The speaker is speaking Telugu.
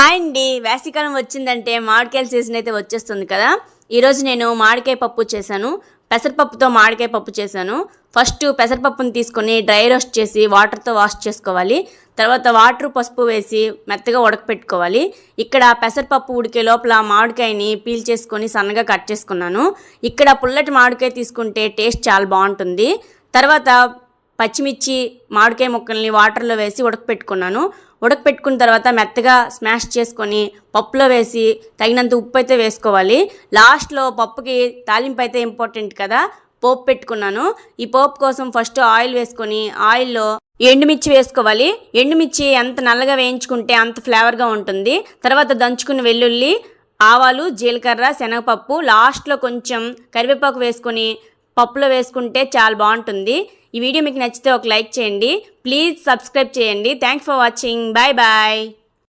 హాయ్ అండి, వేసవికాలం వచ్చిందంటే మామిడికాయల సీజన్ అయితే వచ్చేస్తుంది కదా. ఈరోజు నేను మామిడికాయ పప్పు చేశాను. పెసరపప్పుతో మామిడికాయ పప్పు చేశాను. ఫస్ట్ పెసరపప్పుని తీసుకొని డ్రై రోస్ట్ చేసి వాటర్తో వాష్ చేసుకోవాలి. తర్వాత వాటర్ పసుపు వేసి మెత్తగా ఉడకపెట్టుకోవాలి. ఇక్కడ పెసరపప్పు ఉడికే లోపల మామిడికాయని పీల్ చేసుకొని సన్నగా కట్ చేసుకున్నాను. ఇక్కడ పుల్లటి మామిడికాయ తీసుకుంటే టేస్ట్ చాలా బాగుంటుంది. తర్వాత పచ్చిమిర్చి మామిడికాయ ముక్కల్ని వాటర్లో వేసి ఉడకపెట్టుకున్నాను. ఉడకపెట్టుకున్న తర్వాత మెత్తగా స్మాష్ చేసుకొని పప్పులో వేసి తగినంత ఉప్పు అయితే వేసుకోవాలి. లాస్ట్లో పప్పుకి తాలింపు అయితే ఇంపార్టెంట్ కదా, పోపు పెట్టుకున్నాను. ఈ పోపు కోసం ఫస్ట్ ఆయిల్ వేసుకొని ఆయిల్లో ఎండుమిర్చి వేసుకోవాలి. ఎండుమిర్చి ఎంత నల్లగా వేయించుకుంటే అంత ఫ్లేవర్గా ఉంటుంది. తర్వాత దంచుకుని వెల్లుల్లి, ఆవాలు, జీలకర్ర, శనగపప్పు, లాస్ట్లో కొంచెం కరివేపాకు వేసుకొని పప్పులో వేసుకుంటే చాలా బాగుంటుంది. ఈ వీడియో మీకు నచ్చితే ఒక లైక్ చేయండి. ప్లీజ్ సబ్స్క్రైబ్ చేయండి. Thanks for watching. Bye bye.